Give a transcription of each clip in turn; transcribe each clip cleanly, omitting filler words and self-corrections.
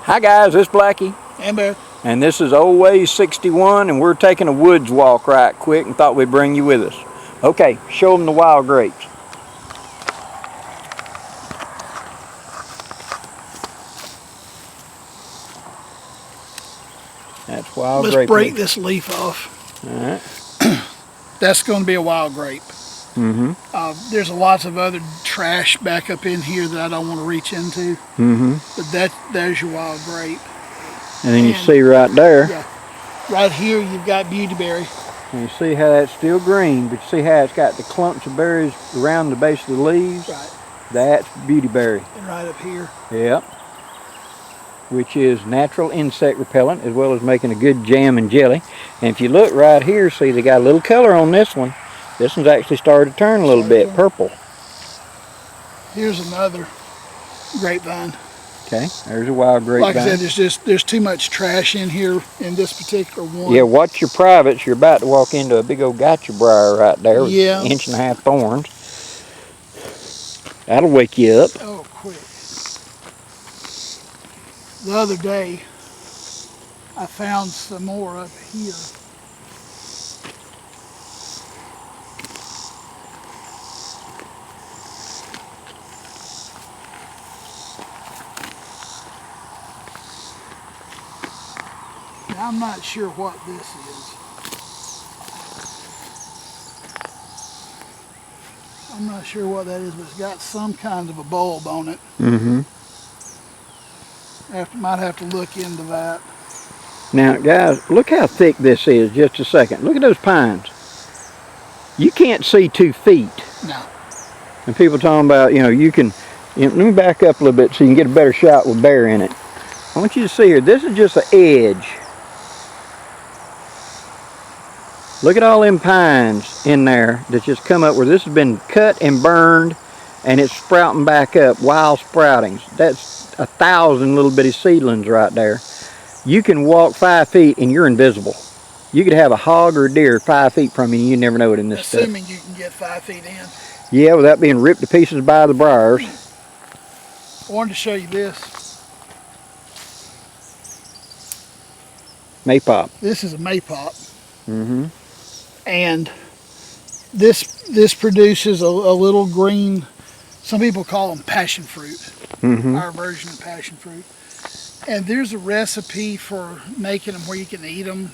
Hi guys, this is Blackie. And Beth. And this is WAYZ 61, and we're taking a woods walk right quick and thought we'd bring you with us. Okay, show them the wild grapes. That's wild grape. Let's break this leaf off. All right. That's going to be a wild grape. Mm-hmm. There's lots of other trash back up in here that I don't want to reach into. Mm-hmm. But there's your wild grape. And then you see right there. Yeah. Right here you've got beautyberry. And you see how that's still green, but you see how it's got the clumps of berries around the base of the leaves? Right. That's beautyberry. And right up here. Yep. Which is natural insect repellent, as well as making a good jam and jelly. And if you look right here, see they got a little color on this one. This one's actually started to turn a little bit purple. Here's another grapevine. Okay, there's a wild grapevine. Like I said, there's too much trash in here in this particular one. Yeah, watch your privates. You're about to walk into a big old gotcha briar right there with yeah. 1.5 thorns. That'll wake you up. Oh, quick. The other day, I found some more up here. Now, I'm not sure what this is. I'm not sure what that is, but it's got some kind of a bulb on it. Mm-hmm. Might have to look into that. Now, guys, look how thick this is. Just a second. Look at those pines. You can't see 2 feet. No. And people talking about, you can. Let me back up a little bit so you can get a better shot with bear in it. I want you to see here. This is just an edge. Look at all them pines in there that just come up where this has been cut and burned, and it's sprouting back up, wild sproutings. That's 1,000 little bitty seedlings right there. You can walk 5 feet and you're invisible. You could have a hog or a deer 5 feet from you and you never know it in this stuff. Assuming you can get 5 feet in. Yeah, without being ripped to pieces by the briars. I wanted to show you this. Maypop. This is a maypop. Mm-hmm. And this produces a little green, some people call them passion fruit. Mm-hmm. Our version of passion fruit. And there's a recipe for making them where you can eat them.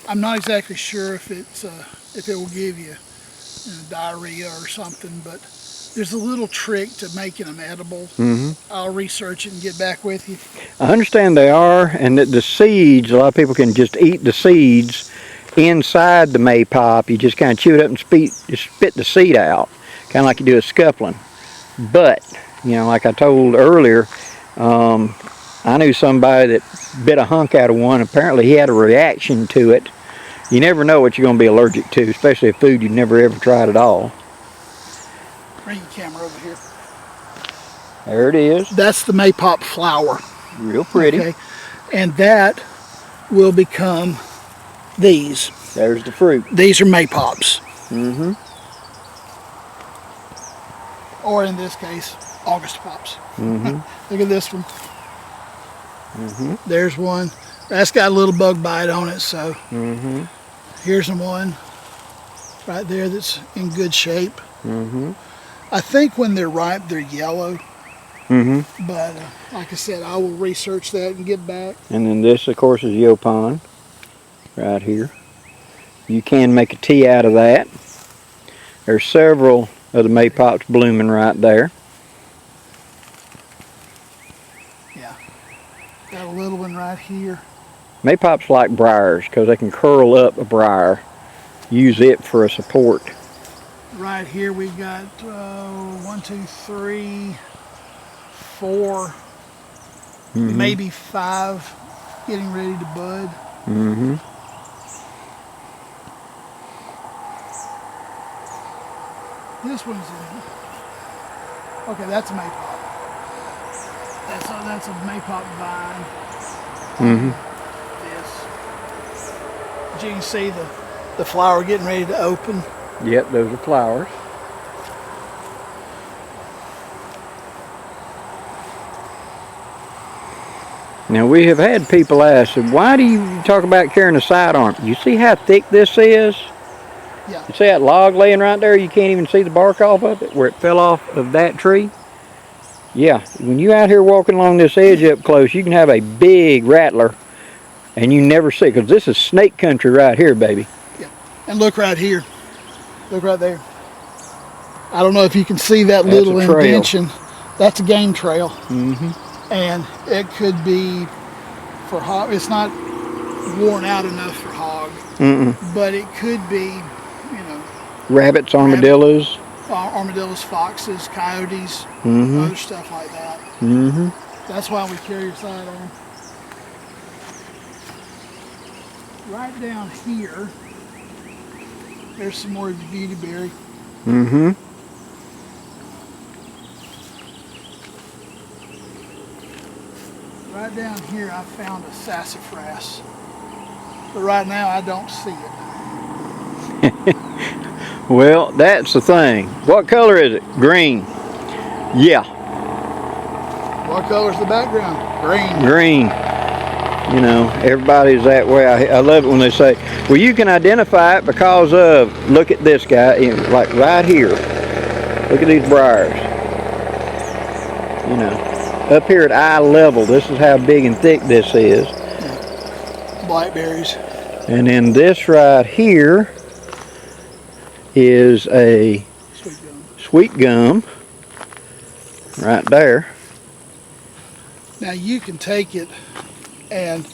I'm not exactly sure if it will give you, diarrhea or something, but there's a little trick to making them edible. Mm-hmm. I'll research it and get back with you. I understand they are, and that the seeds, a lot of people can just eat the seeds inside the maypop. You just kind of chew it up and spit the seed out, kind of like you do a scuppling. But, like I told earlier, I knew somebody that bit a hunk out of one. Apparently he had a reaction to it. You never know what you're going to be allergic to, especially a food you've never ever tried at all. Bring your camera over here. There it is. That's the maypop flower. Real pretty. Okay. And that will become these. There's the fruit. These are maypops. Mm-hmm. Or in this case, August pops. Mm-hmm. Look at this one. Mm-hmm. There's one. That's got a little bug bite on it, so. Mm-hmm. Here's one right there that's in good shape. Mm-hmm. I think when they're ripe, they're yellow. Mm-hmm. But like I said, I will research that and get back. And then this, of course, is yopon right here. You can make a tea out of that. There's several of the maypops blooming right there. Yeah. Got a little one right here. Maypops like briars because they can curl up a briar. Use it for a support. Right here we've got 1, 2, 3, 4, maybe 5 getting ready to bud. Mm-hmm. This one's in. Okay, that's a maypop. That's a maypop vine. Mm-hmm. But you can see the flower getting ready to open. Yep, those are flowers. Now we have had people ask, why do you talk about carrying a sidearm? You see how thick this is? Yeah. You see that log laying right there? You can't even see the bark off of it where it fell off of that tree? Yeah, when you're out here walking along this edge up close, you can have a big rattler and you never see it, because this is snake country right here, baby. Yeah. And look right here. Look right there. I don't know if you can see that little indentation. That's a game trail. Mm-hmm. And it could be for hog. It's not worn out enough for hog. Mm-mm. But it could be, you know, rabbits, armadillos. Armadillos, foxes, coyotes, Mm-hmm. other stuff like that. Mm-hmm. That's why we carry a sidearm. Right down here, there's some more beautyberry. Mm-hmm. Right down here, I found a sassafras. But right now, I don't see it. Well, that's the thing. What color is it? Green. Yeah. What color's the background? Green. Green. You know, everybody's that way. I love it when they say, well, you can identify it because of, look at this guy, like right here. Look at these briars. You know, up here at eye level, this is how big and thick this is. Blackberries. And then this right here is a sweet gum right there. Now you can take it and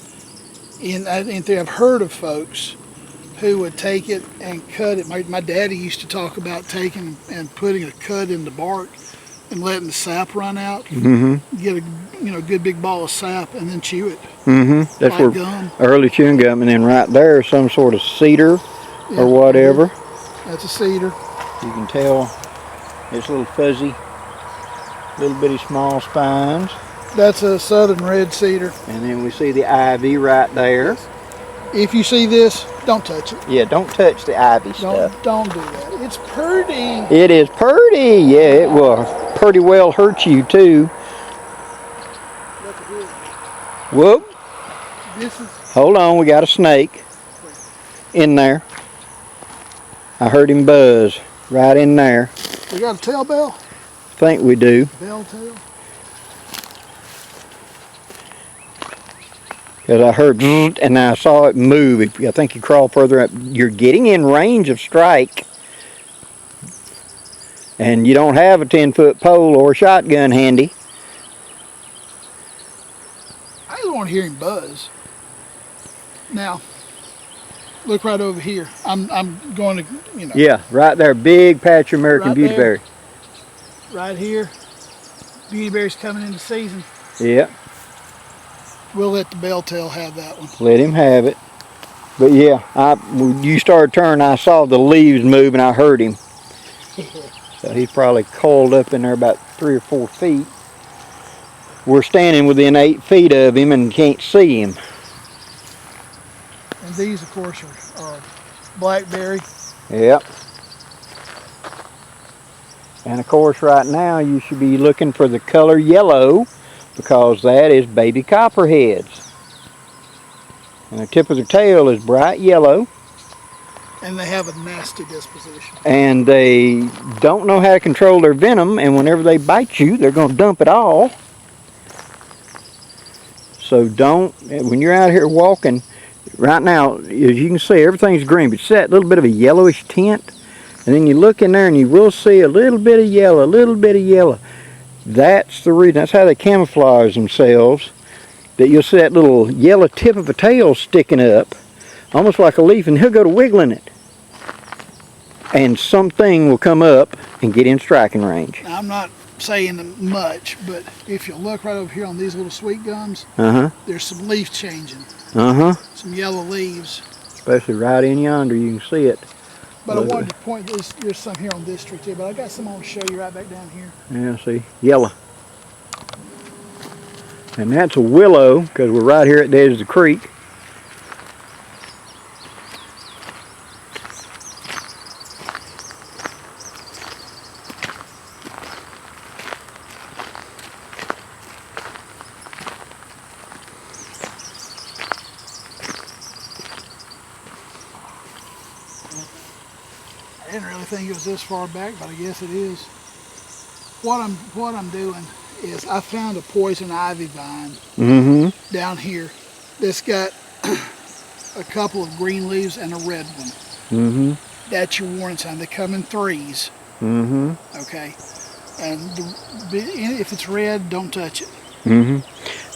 I've heard of folks who would take it and cut it. My daddy used to talk about taking and putting a cut in the bark and letting the sap run out. Mm-hmm. Get a good big ball of sap and then chew it. Mm-hmm. That's like where gum. Early chewing gum, and then right there is some sort of cedar or whatever. That's a cedar. You can tell it's a little fuzzy, little bitty small spines. That's a southern red cedar. And then we see the ivy right there. If you see this, don't touch it. Yeah, don't touch the ivy stuff. Don't do that. It's pretty. It is pretty. Yeah, it will pretty well hurt you too. Look at this. Whoop. This is. Hold on, we got a snake in there. I heard him buzz right in there. We got a tail bell. I think we do. Bell tail. Because I heard and I saw it move. I think you crawl further up. You're getting in range of strike. And you don't have a 10-foot pole or shotgun handy. I just want to hear him buzz. Now, look right over here. I'm going to, you know. Yeah, right there. Big patch of American Right beautyberry. Right here. Beautyberry's coming into season. Yeah. We'll let the belltail have that one. Let him have it. But yeah, when you started turning, I saw the leaves move and I heard him. So he's probably coiled up in there about 3 or 4 feet. We're standing within 8 feet of him and can't see him. And these, of course, are blackberry. Yep. And of course, right now you should be looking for the color yellow, because that is baby copperheads. And the tip of their tail is bright yellow. And they have a nasty disposition. And they don't know how to control their venom, and whenever they bite you, they're going to dump it all. So when you're out here walking, right now, as you can see, everything's green, but see that little bit of a yellowish tint? And then you look in there and you will see a little bit of yellow, a little bit of yellow. That's the reason. That's how they camouflage themselves. That you'll see that little yellow tip of a tail sticking up, almost like a leaf, and he'll go to wiggling it. And something will come up and get in striking range. Now, I'm not saying much, but if you look right over here on these little sweet gums, there's some leaf changing. Some yellow leaves. Especially right in yonder, you can see it. But I wanted to point this, there's some here on this tree too, but I got some I want to show you right back down here. Yeah, see, yellow. And that's a willow, because we're right here at the edge of the creek. didn't really think it was this far back, but I guess it is. What I'm doing is I found a poison ivy vine down here that's got a couple of green leaves and a red one. That's your warning sign. They come in threes. Okay. And if it's red, don't touch it.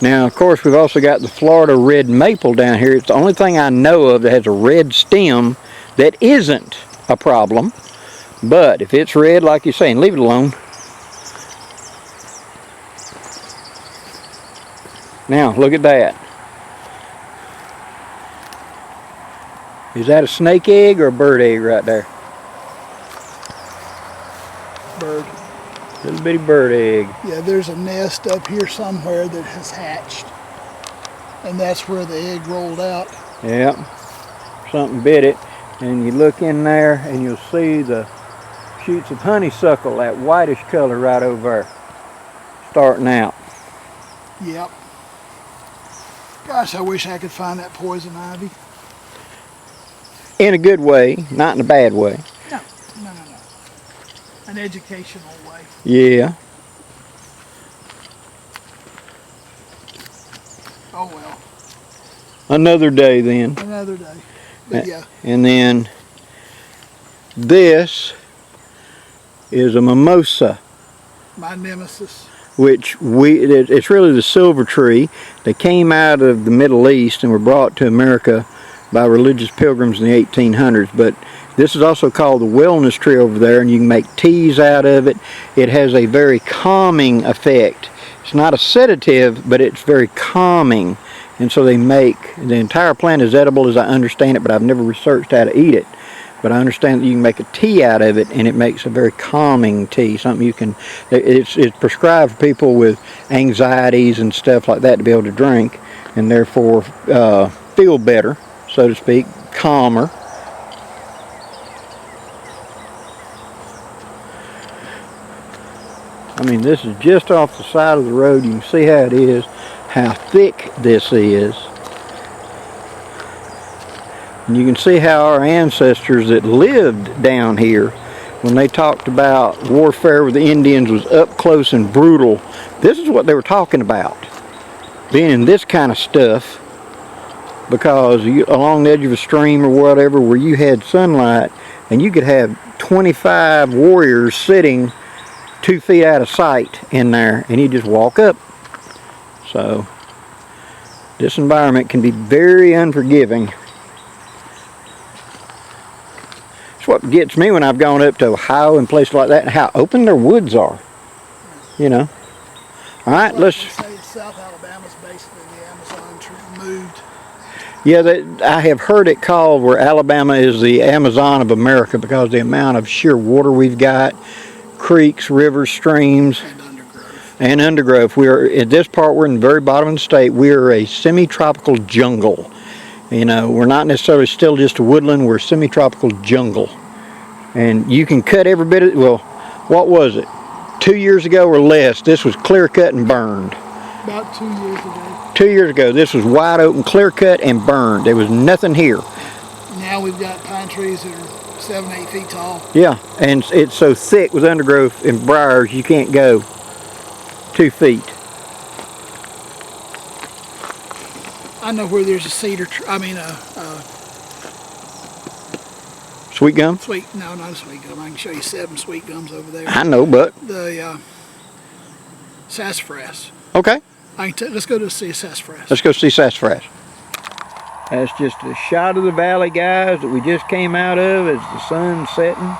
Now, of course, we've also got the Florida red maple down here. It's the only thing I know of that has a red stem that isn't a problem. But if it's red, like you're saying, leave it alone. Now, look at that. Is that a snake egg or a bird egg right there? Bird. Little bitty bird egg. Yeah, there's a nest up here somewhere that has hatched. And that's where the egg rolled out. Yep. Something bit it. And you look in there and you'll see the shoots of honeysuckle, that whitish color right over there, starting out. Yep. Gosh, I wish I could find that poison ivy. In a good way, not in a bad way. No. An educational way. Yeah. Oh well. Another day then. Another day. But yeah. And then this is a mimosa. My nemesis. Which it's really the silver tree. They came out of the Middle East and were brought to America by religious pilgrims in the 1800s. But this is also called the wellness tree over there, and you can make teas out of it. It has a very calming effect. It's not a sedative, but it's very calming. And so they make, the entire plant is edible as I understand it, but I've never researched how to eat it. But I understand that you can make a tea out of it, and it makes a very calming tea. Something you can, it's prescribed for people with anxieties and stuff like that to be able to drink, and therefore feel better, so to speak, calmer. I mean, this is just off the side of the road. You can see how it is, how thick this is. And you can see how our ancestors that lived down here, when they talked about warfare with the Indians was up close and brutal, this is what they were talking about. Being in this kind of stuff, because along the edge of a stream or whatever where you had sunlight, and you could have 25 warriors sitting 2 feet out of sight in there, and you just walk up. So this environment can be very unforgiving. What gets me when I've gone up to Ohio and places like that, and how open their woods are, you know. All right, well, let's. South Alabama's basically the Amazon tree moved. Yeah, I have heard it called where Alabama is the Amazon of America because of the amount of sheer water we've got, creeks, rivers, streams, and undergrowth. We are at this part. We're in the very bottom of the state. We are a semi-tropical jungle. You know, we're not necessarily still just a woodland, we're a semi-tropical jungle. And you can cut every bit of, well, what was it? 2 years ago or less, this was clear cut and burned. About 2 years ago. 2 years ago, this was wide open, clear cut and burned. There was nothing here. Now we've got pine trees that are 7, 8 feet tall. Yeah, and it's so thick with undergrowth and briars, you can't go 2 feet. I know where there's a cedar tree, Sweet gum? No, not a sweet gum. I can show you 7 sweet gums over there. I know, but. The sassafras. Okay. Let's go to see sassafras. Let's go see sassafras. That's just a shot of the valley, guys, that we just came out of as the sun's setting.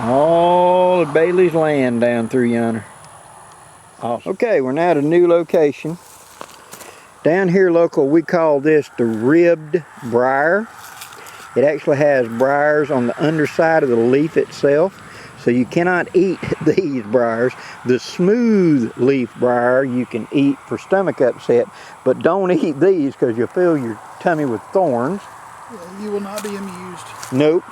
All of Bailey's land down through yonder. Awesome. Okay, we're now at a new location. Down here local, we call this the ribbed briar. It actually has briars on the underside of the leaf itself, so you cannot eat these briars. The smooth leaf briar you can eat for stomach upset, but don't eat these because you'll fill your tummy with thorns. Yeah, you will not be amused. Nope.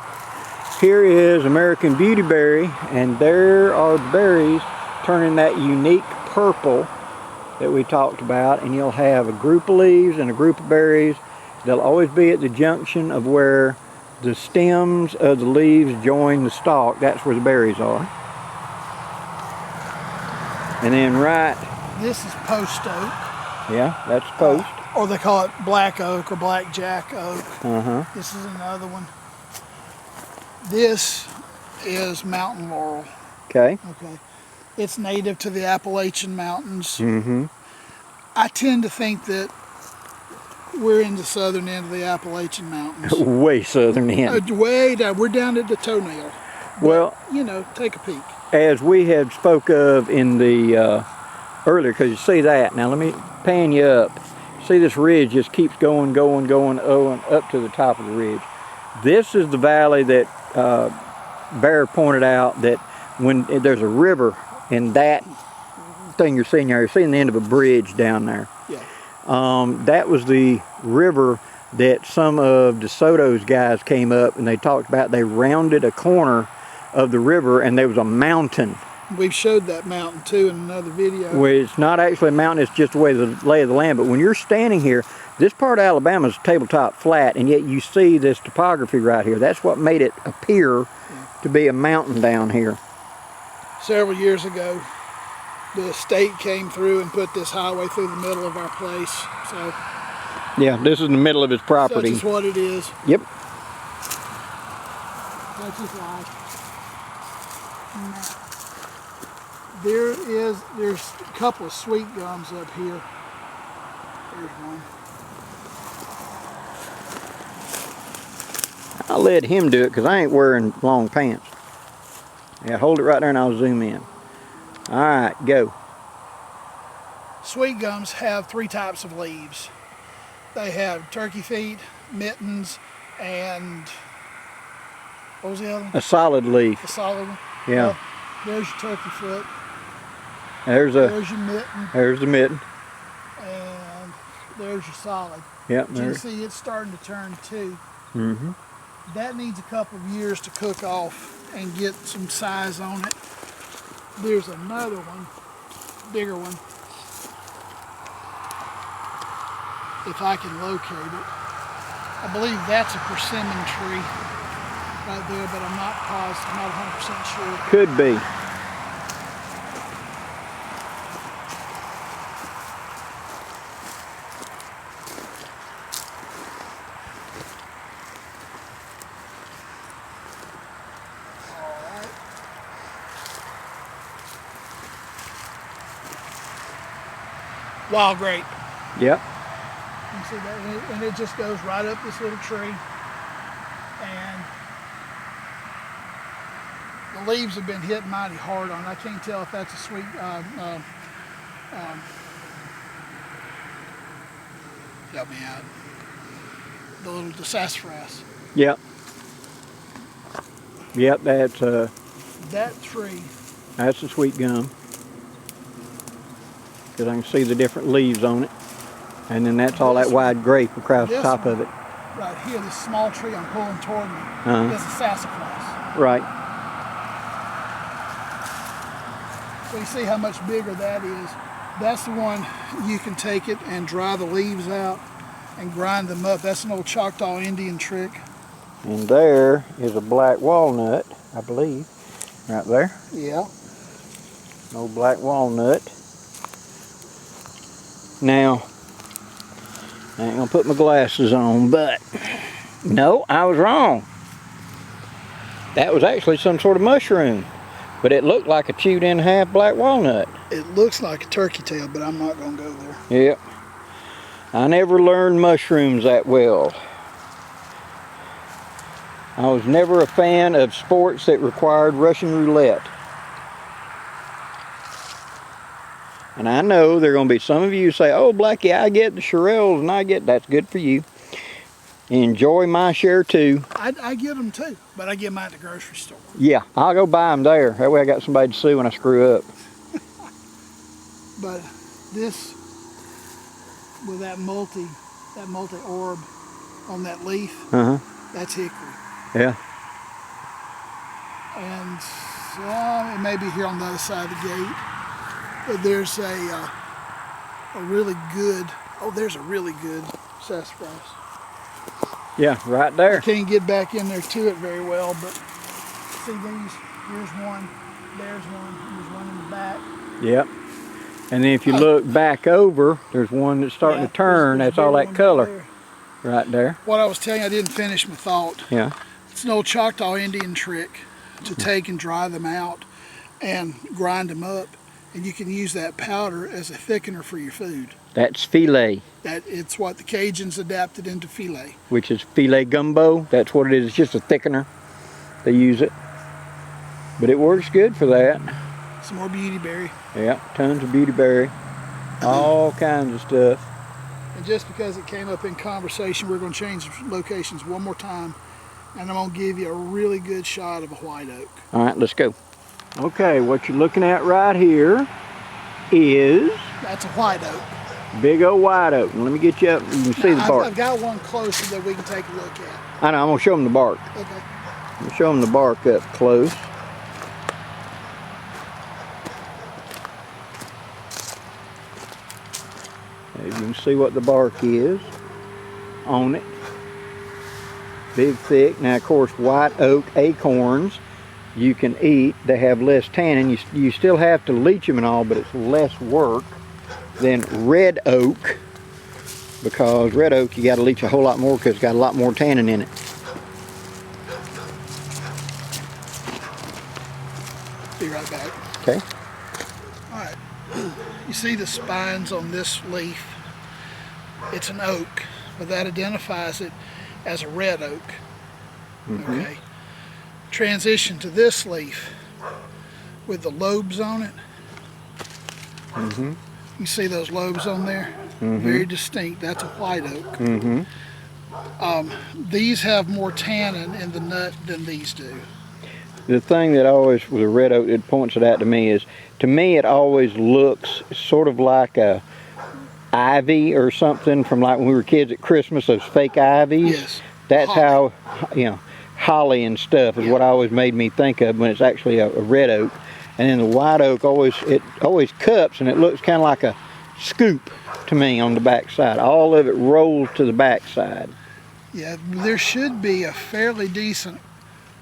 Here is American beautyberry, and there are the berries turning that unique purple that we talked about, and you'll have a group of leaves and a group of berries. They'll always be at the junction of where the stems of the leaves join the stalk. That's where the berries are. And then This is post oak. Yeah, that's post. Or they call it black oak or blackjack oak. Uh-huh. This is another one. This is mountain laurel. Okay. Okay. It's native to the Appalachian Mountains. Mm-hmm. I tend to think that we're in the southern end of the Appalachian Mountains. Way southern end. Way down. We're down at the toenail. But, Well, you know, take a peek. as we had spoke of in the earlier, because you see that. Now let me pan you up. See this ridge just keeps going up to the top of the ridge. This is the valley that Bear pointed out, that when there's a river in that thing you're seeing there, you're seeing the end of a bridge down there. Yeah. That was the river that some of DeSoto's guys came up and they talked about. They rounded a corner of the river and there was a mountain. We've showed that mountain too in another video. Well, it's not actually a mountain, it's just the way the lay of the land. But when you're standing here, this part of Alabama is tabletop flat, and yet you see this topography right here. That's what made it appear to be a mountain down here. Several years ago, the state came through and put this highway through the middle of our place. So Yeah, this is in the middle of his property. such is what it is. Yep. Such is life. There's a couple of sweet gums up here. There's one. I'll let him do it because I ain't wearing long pants. Yeah, hold it right there and I'll zoom in. All right, go. Sweet gums have three types of leaves. They have turkey feet, mittens, and what was the other one? A solid leaf. The solid one. Yeah. Well, there's your turkey foot. There's There's your mitten, there's the mitten. and there's your solid. Yep. But you can see it's starting to turn too. Mm-hmm. That needs a couple of years to cook off and get some size on it. There's another one, bigger one. If I can locate it. I believe that's a persimmon tree right there, but I'm not positive, I'm not 100% sure. Could be. Wild grape. Yep. You can see that, and it just goes right up this little tree. And the leaves have been hit mighty hard on it. I can't tell if that's a sweet, help me out, the sassafras. Yep. Yep, that's That tree, a sweet gum. Because I can see the different leaves on it. And then that's all that wide grape across the top of it. right here, this small tree I'm pulling toward me, is a sassafras. Right. So you see how much bigger that is. That's the one you can take it and dry the leaves out and grind them up. That's an old Choctaw Indian trick. And there is a black walnut, I believe. Right there. Yeah. No black walnut. Now, I ain't gonna put my glasses on, but no, I was wrong. That was actually some sort of mushroom, but it looked like a chewed in half black walnut. It looks like a turkey tail, but I'm not gonna go there. Yep. I never learned mushrooms that well. I was never a fan of sports that required Russian roulette. And I know there are going to be some of you who say, oh, Blackie, I get the Shirelles and I get, that's good for you. Enjoy my share too. I get them too, but I get them at the grocery store. Yeah, I'll go buy them there. That way I got somebody to sue when I screw up. But this, with that multi-orb on that leaf, that's hickory. Yeah. And it may be here on the other side of the gate. But there's a really good, there's a really good sassafras. Yeah, right I there. can't get back in there to it very well, but see these? Here's one, there's one in the back. Yep. And then if you Oh. look back over, there's one that's starting Yeah, to turn. there's That's all one that back color there. right there. What I was telling you, I didn't finish my thought. Yeah. It's an old Choctaw Indian trick to take and dry them out and grind them up, and you can use that powder as a thickener for your food. That's filet, It's what the Cajuns adapted into filet. which is filet gumbo. That's what it is. It's just a thickener. They use it. But it works good for that. Some more beautyberry. Yeah, tons of beautyberry. All kinds of stuff. And just because it came up in conversation, we're going to change locations one more time, and I'm going to give you a really good shot of a white oak. All right, let's go. Okay, what you're looking at right here is That's a white oak. big old white oak. Let me get you up and you can see the bark. I've got one closer that we can take a look at. I know, I'm going to show them the bark. Okay. I'm going to show them the bark up close. As you can see what the bark is on it. Big, thick. Now, of course, white oak acorns you can eat. They have less tannin. You still have to leach them and all, but it's less work than red oak, because red oak you got to leach a whole lot more because it's got a lot more tannin in it. Be right back. Okay. All right. You see the spines on this leaf? It's an oak, but that identifies it as a red oak. Mm-hmm. Okay. Transition to this leaf with the lobes on it. Mm-hmm. You see those lobes on there? Mm-hmm. Very distinct. That's a white oak. Mm-hmm. These have more tannin in the nut than these do. The thing that always, with a red oak, it points it out to me is, to me it always looks sort of like a ivy or something from like when we were kids at Christmas, those fake ivies. Yes. That's Holly. how, you know, holly and stuff is what always made me think of when it's actually a red oak. And then the white oak always cups, and it looks kind of like a scoop to me on the back side. All of it rolls to the back side. Yeah, there should be a fairly decent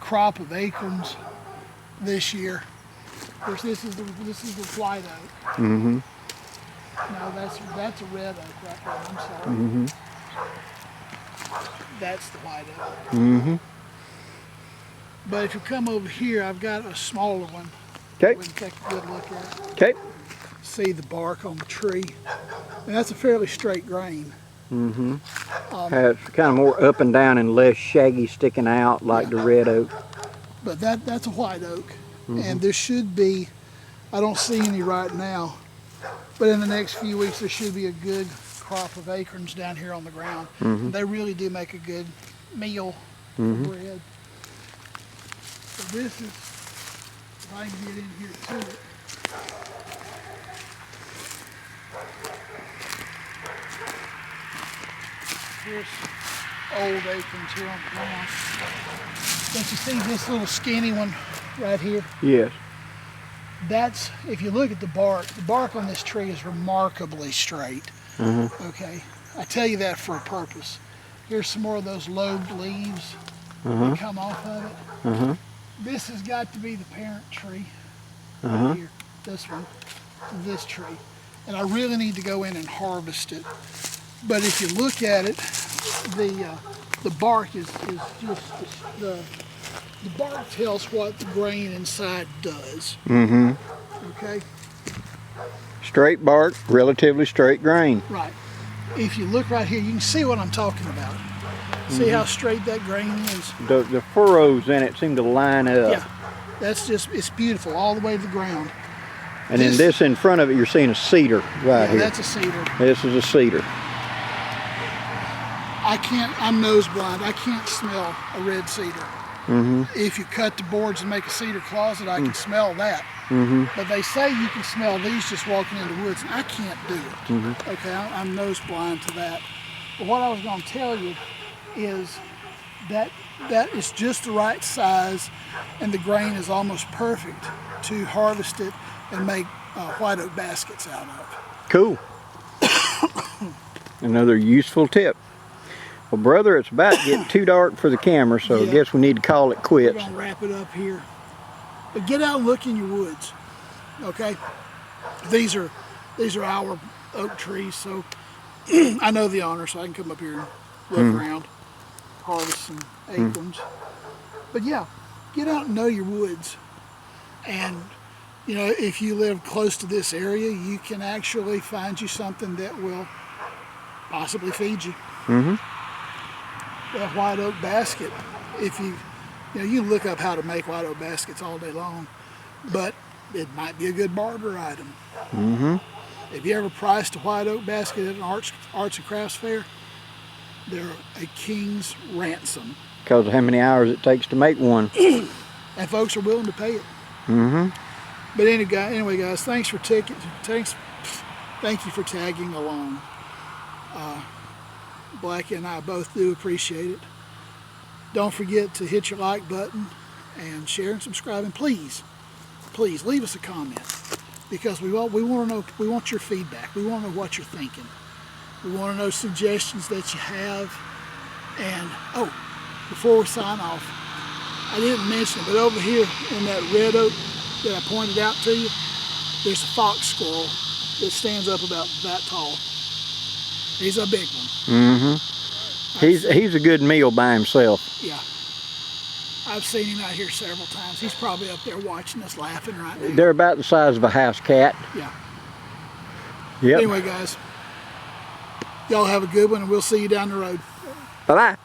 crop of acorns this year. Of course, this is the white oak. Mm-hmm. No, that's a red oak right there. I'm sorry. Mm-hmm. That's the white oak. Mm-hmm. But if you come over here, I've got a smaller one. Okay. We can take a good look at it. Okay. See the bark on the tree. And that's a fairly straight grain. Mm-hmm. It's kind of more up and down and less shaggy sticking out like the red oak. But that's a white oak. And there should be, I don't see any right now, but in the next few weeks there should be a good crop of acorns down here on the ground. They really do make a good meal for bread. So this is, if I can get in here to it. Here's old acorns here on the ground. Don't you see this little skinny one right here? Yes. That's, if you look at the bark on this tree is remarkably straight. Okay, I tell you that for a purpose. Here's some more of those lobed leaves that come off of it. This has got to be the parent tree right here, this one, this tree. And I really need to go in and harvest it. But if you look at it, the bark is just, the bark tells what the grain inside does. Okay? Straight bark, relatively straight grain. Right. If you look right here, you can see what I'm talking about. See how straight that grain is? The furrows in it seem to line up. Yeah. That's just, it's beautiful all the way to the ground. And then this in front of it, you're seeing a cedar right here. That's a cedar. This is a cedar. I'm nose blind. I can't smell a red cedar. If you cut the boards and make a cedar closet, I can smell that. But they say you can smell these just walking in the woods, and I can't do it. Okay, I'm nose blind to that. But what I was going to tell you is that is just the right size, and the grain is almost perfect to harvest it and make white oak baskets out of. Cool. Another useful tip. Well, brother, it's about to get too dark for the camera, so Yeah. I guess we need to call it We're quits. gonna wrap it up here. But get out and look in your woods, okay? These are our oak trees, so I know the owner, so I can come up here and look around, harvest some acorns. But yeah, get out and know your woods. And you know, if you live close to this area, you can actually find you something that will possibly feed you. That white oak basket, if you know, you can look up how to make white oak baskets all day long, but it might be a good barter item. If you ever priced a white oak basket at an arts and crafts fair, they're a king's ransom. Because of how many hours it takes to make one. And folks are willing to pay it. But anyway, guys, thank you for tagging along. Blackie and I both do appreciate it. Don't forget to hit your like button and share and subscribe, and please leave us a comment, because we want to know, we want your feedback. We want to know what you're thinking. We want to know suggestions that you have. And oh, before we sign off, I didn't mention it, but over here in that red oak that I pointed out to you, there's a fox squirrel that stands up about that tall. He's a big one. He's a good meal by himself. Yeah. I've seen him out here several times. He's probably up there watching us laughing right now. They're about the size of a house cat. Yeah. Yep. Anyway, guys, y'all have a good one, and we'll see you down the road. Bye-bye.